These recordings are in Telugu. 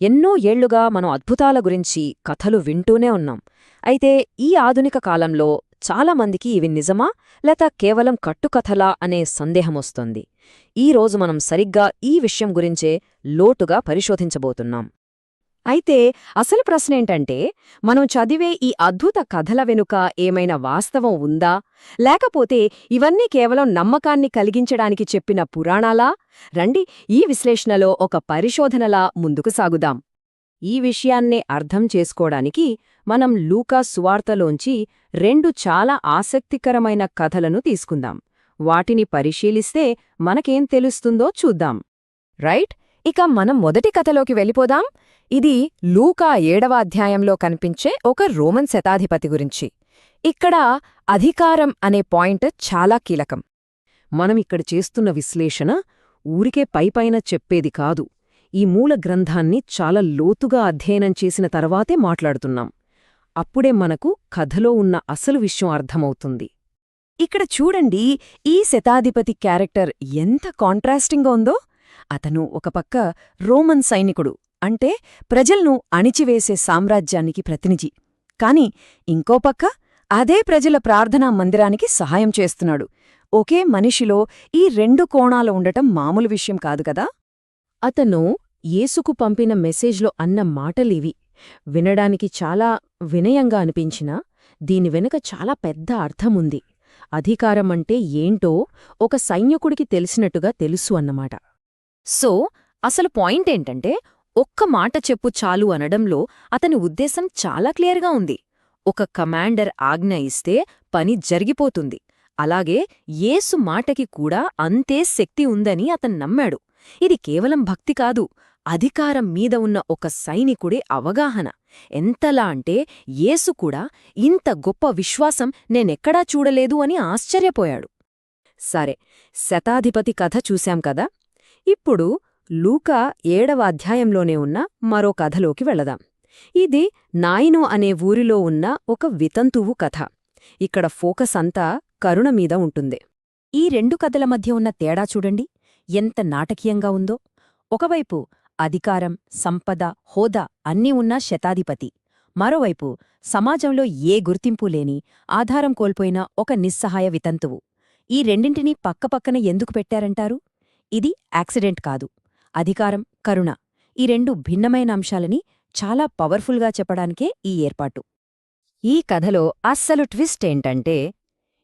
ఎన్నో ఏళ్లుగా మనం అద్భుతాల గురించి కథలు వింటూనే ఉన్నాం. అయితే ఈ ఆధునిక కాలంలో చాలామందికి ఇవి నిజమా లేక కేవలం కట్టుకథలా అనే సందేహమొస్తోంది. ఈరోజు మనం సరిగ్గా ఈ విషయం గురించే లోతుగా పరిశోధించబోతున్నాం. అయితే అసలు ప్రశ్నేంటంటే, మనం చదివే ఈ అద్భుత కథల వెనుక ఏమైనా వాస్తవం ఉందా, లేకపోతే ఇవన్నీ కేవలం నమ్మకాన్ని కలిగించడానికి చెప్పిన పురాణాలా? రండి, ఈ విశ్లేషణలో ఒక పరిశోధనలా ముందుకు సాగుదాం. ఈ విషయాన్నే అర్థం చేసుకోవడానికి మనం లూకా సువార్తలోంచి 2 చాలా ఆసక్తికరమైన కథలను తీసుకుందాం. వాటిని పరిశీలిస్తే మనకేం తెలుస్తుందో చూద్దాం. రైట్, ఇక మనం మొదటి కథలోకి వెళ్ళిపోదాం. ఇది లూకా 7వ అధ్యాయంలో కనిపించే ఒక రోమన్ శతాధిపతి గురించి. ఇక్కడ అధికారం అనే పాయింట్ చాలా కీలకం. మనమిక్కడ చేస్తున్న విశ్లేషణ ఊరికే పైపైన చెప్పేది కాదు. ఈ మూల గ్రంథాన్ని చాలా లోతుగా అధ్యయనం చేసిన తర్వాతే మాట్లాడుతున్నాం. అప్పుడే మనకు కథలో ఉన్న అసలు విషయం అర్థమవుతుంది. ఇక్కడ చూడండి, ఈ శతాధిపతి క్యారెక్టర్ ఎంత కాంట్రాస్టింగ్గా ఉందో. అతను ఒక పక్క రోమన్ సైనికుడు, అంటే ప్రజల్ను అణిచివేసే సామ్రాజ్యానికి ప్రతినిధి. కాని ఇంకో పక్క అదే ప్రజల ప్రార్థనా మందిరానికి సహాయం చేస్తున్నాడు. ఒకే మనిషిలో ఈ 2 కోణాలు ఉండటం మామూలు విషయం కాదు కదా. అతను యేసుకు పంపిన మెసేజ్లో అన్న మాటలివి. వినడానికి చాలా వినయంగా అనిపించినా దీని వెనుక చాలా పెద్ద అర్థముంది. అధికారమంటే ఏంటో ఒక సైనికుడికి తెలిసినట్టుగా తెలుసు అన్నమాట. సో అసలు పాయింటేంటంటే, ఒక్క మాట చెప్పు చాలు అనడంలో అతని ఉద్దేశం చాలా క్లియర్గా ఉంది. ఒక కమాండర్ ఆజ్ఞ ఇస్తే పని జరిగిపోతుంది. అలాగే యేసు మాటకి కూడా అంతే శక్తి ఉందని అతను నమ్మాడు. ఇది కేవలం భక్తి కాదు, అధికారం మీద ఉన్న ఒక సైనికుడి అవగాహన. ఎంతలా అంటే యేసు కూడా ఇంత గొప్ప విశ్వాసం నేనెక్కడా చూడలేదు అని ఆశ్చర్యపోయాడు. సరే, శతాధిపతి కథ చూశాం కదా. ఇప్పుడు లూకా 7వ అధ్యాయంలోనే ఉన్న మరో కథలోకి వెళదాం. ఇది నాయిను అనే ఊరిలో ఉన్న ఒక వితంతువు కథ. ఇక్కడ ఫోకస్ అంతా కరుణ మీద ఉంటుంది. ఈ 2 కథల మధ్య ఉన్న తేడా చూడండి, ఎంత నాటకీయంగా ఉందో. ఒకవైపు అధికారం, సంపద, హోదా అన్నీ ఉన్న శతాధిపతి, మరోవైపు సమాజంలో ఏ గుర్తింపు లేని, ఆధారం కోల్పోయిన ఒక నిస్సహాయ వితంతువు. ఈ రెండింటినీ పక్కపక్కన ఎందుకు పెట్టారంటారు? ఇది యాక్సిడెంట్ కాదు. అధికారం, కరుణ, ఈ 2 భిన్నమైన అంశాలని చాలా పవర్ఫుల్గా చెప్పడానికే ఈ ఏర్పాటు. ఈ కథలో అస్సలు ట్విస్ట్ ఏంటంటే,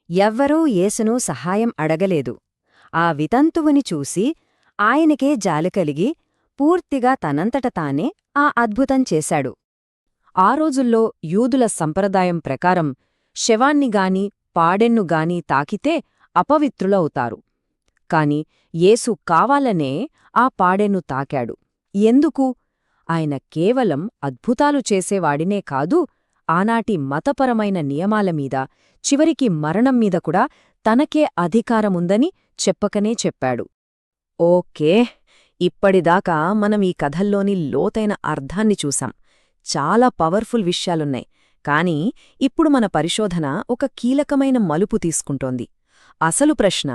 ఎవ్వరూ యేసును సహాయం అడగలేదు. ఆ వితంతువుని చూసి ఆయనకే జాలి కలిగి పూర్తిగా తనంతట తానే ఆ అద్భుతం చేశాడు. ఆ రోజుల్లో యూదుల సంప్రదాయం ప్రకారం శవాన్నిగాని పాడెన్నుగాని తాకితే అపవిత్రులవుతారు. కాని యేసు కావాలనే ఆ పాడెను తాకాడు. ఎందుకు? ఆయన కేవలం అద్భుతాలు చేసేవాడినే కాదు, ఆనాటి మతపరమైన నియమాలమీద, చివరికి మరణం మీద కూడా తనకే అధికారముందని చెప్పకనే చెప్పాడు. ఓకే, ఇప్పటిదాకా మనం ఈ కథల్లోని లోతైన అర్థాన్ని చూసాం. చాలా పవర్ఫుల్ విషయాలున్నాయి. కాని ఇప్పుడు మన పరిశోధన ఒక కీలకమైన మలుపు తీసుకుంటోంది. అసలు ప్రశ్న,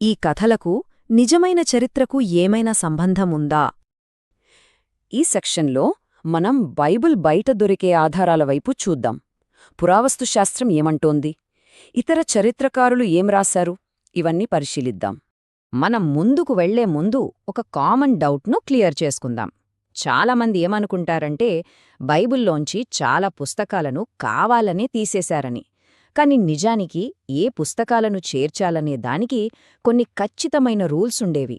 ఈ కథలకు నిజమైన చరిత్రకు ఏమైనా సంబంధముందా? ఈ సెక్షన్లో మనం బైబిల్ బయట దొరికే ఆధారాల వైపు చూద్దాం. పురావస్తుశాస్త్రం ఏమంటోంది, ఇతర చరిత్రకారులు ఏం రాశారు, ఇవన్నీ పరిశీలిద్దాం. మనం ముందుకు వెళ్లే ముందు ఒక కామన్ డౌట్ను క్లియర్ చేసుకుందాం. చాలామంది ఏమనుకుంటారంటే, బైబిల్లోంచి చాలా పుస్తకాలను కావాలనే తీసేశారని. కాని నిజానికి ఏ పుస్తకాలను చేర్చాలనే దానికి కొన్ని ఖచ్చితమైన రూల్స్ ఉండేవి.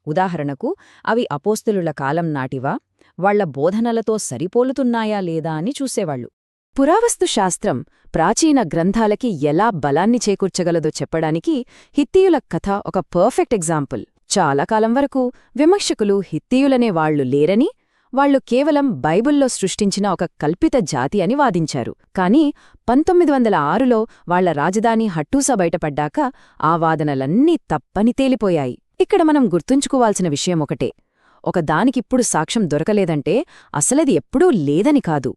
ఉదాహరణకు, అవి అపోస్తలుల కాలం నాటివా, వాళ్ల బోధనలతో సరిపోలుతున్నాయా లేదా అని చూసేవాళ్లు. పురావస్తుశాస్త్రం ప్రాచీన గ్రంథాలకి ఎలా బలాన్ని చేకూర్చగలదో చెప్పడానికి హిత్తీయుల కథ ఒక పర్ఫెక్ట్ ఎగ్జాంపుల్. చాలా కాలం వరకు విమర్శకులు హిత్తీయులనే వాళ్లు లేరని, వాళ్లు కేవలం బైబిల్లో సృష్టించిన ఒక కల్పిత జాతి అని వాదించారు. కాని 1906లో వాళ్ల రాజధాని హట్టూసా బయటపడ్డాక ఆ వాదనలన్నీ తప్పని తేలిపోయాయి. ఇక్కడ మనం గుర్తుంచుకోవాల్సిన విషయం ఒకటే, ఒకదానికిప్పుడు సాక్ష్యం దొరకలేదంటే అసలది ఎప్పుడూ లేదని కాదు.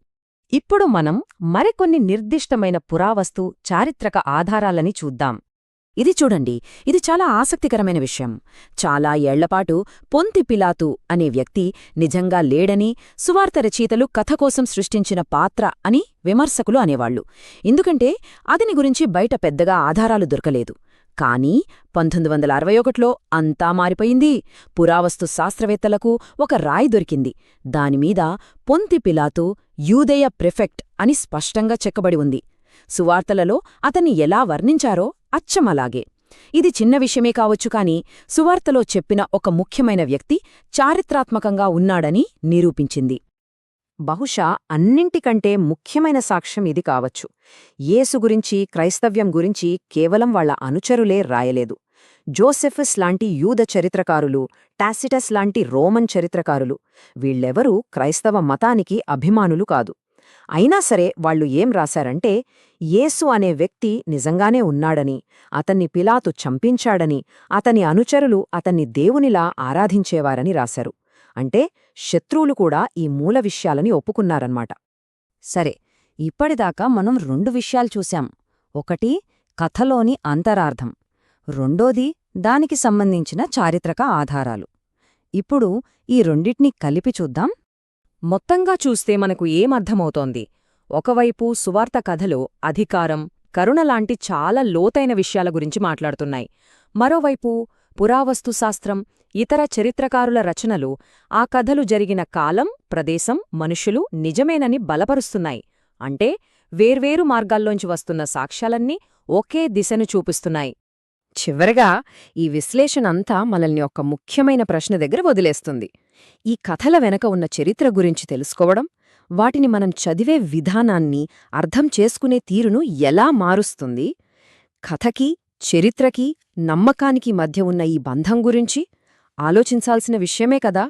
ఇప్పుడు మనం మరికొన్ని నిర్దిష్టమైన పురావస్తు చారిత్రక ఆధారాలని చూద్దాం. ఇది చూడండి, ఇది చాలా ఆసక్తికరమైన విషయం. చాలా ఏళ్లపాటు పొంతి పిలాతు అనే వ్యక్తి నిజంగా లేడని, సువార్త రచయితలు కథ కోసం సృష్టించిన పాత్ర అని విమర్శకులు అనేవాళ్లు. ఎందుకంటే అతని గురించి బయట పెద్దగా ఆధారాలు దొరకలేదు. కానీ 1961లో అంతా మారిపోయింది. పురావస్తు శాస్త్రవేత్తలకు ఒక రాయి దొరికింది. దానిమీద పొంతి పిలాతు యూదయ ప్రిఫెక్ట్ అని స్పష్టంగా చెక్కబడి ఉంది. సువార్తలలో అతన్ని ఎలా వర్ణించారో అచ్చమలాగే. ఇది చిన్న విషయమే కావచ్చు, కాని సువార్తలో చెప్పిన ఒక ముఖ్యమైన వ్యక్తి చారిత్రాత్మకంగా ఉన్నాడని నిరూపించింది. బహుశా అన్నింటికంటే ముఖ్యమైన సాక్ష్యం ఇది కావచ్చు. యేసు గురించి, క్రైస్తవ్యం గురించి కేవలం వాళ్ల అనుచరులే రాయలేదు. జోసెఫస్ లాంటి యూద చరిత్రకారులు, టాసిటస్ లాంటి రోమన్ చరిత్రకారులు, వీళ్ళెవరూ క్రైస్తవ మతానికి అభిమానులు కాదు. అయినా సరే వాళ్లు ఏం రాశారంటే, యేసు అనే వ్యక్తి నిజంగానే ఉన్నాడని, అతన్ని పిలాతు చంపించాడని, అతని అనుచరులు అతన్ని దేవునిలా ఆరాధించేవారని రాశారు. అంటే శత్రువులు కూడా ఈ మూల విషయాలని ఒప్పుకున్నారన్నమాట. సరే, ఇప్పటిదాకా మనం 2 విషయాలు చూశాం. ఒకటి కథలోని అంతరార్థం, రెండోది దానికి సంబంధించిన చారిత్రక ఆధారాలు. ఇప్పుడు ఈ రెండిటినీ కలిపి చూద్దాం. మొత్తంగా చూస్తే మనకు ఏమర్థమవుతోంది? ఒకవైపు సువార్త కథలో అధికారం, కరుణలాంటి చాలా లోతైన విషయాల గురించి మాట్లాడుతున్నాయి. మరోవైపు పురావస్తుశాస్త్రం, ఇతర చరిత్రకారుల రచనలు ఆ కథలు జరిగిన కాలం, ప్రదేశం, మనుషులు నిజమేనని బలపరుస్తున్నాయి. అంటే వేర్వేరు మార్గాల్లోంచి వస్తున్న సాక్ష్యాలన్నీ ఒకే దిశను చూపిస్తున్నాయి. చివరగా ఈ విశ్లేషణంతా మనల్ని ఒక ముఖ్యమైన ప్రశ్న దగ్గర వదిలేస్తుంది. ఈ కథల వెనక ఉన్న చరిత్ర గురించి తెలుసుకోవడం, వాటిని మనం చదివే విధానాన్ని, అర్థం చేసుకునే తీరును ఎలా మారుస్తుంది? కథకి, చరిత్రకి, నమ్మకానికి మధ్య ఉన్న ఈ బంధం గురించి ఆలోచించాల్సిన విషయమే కదా.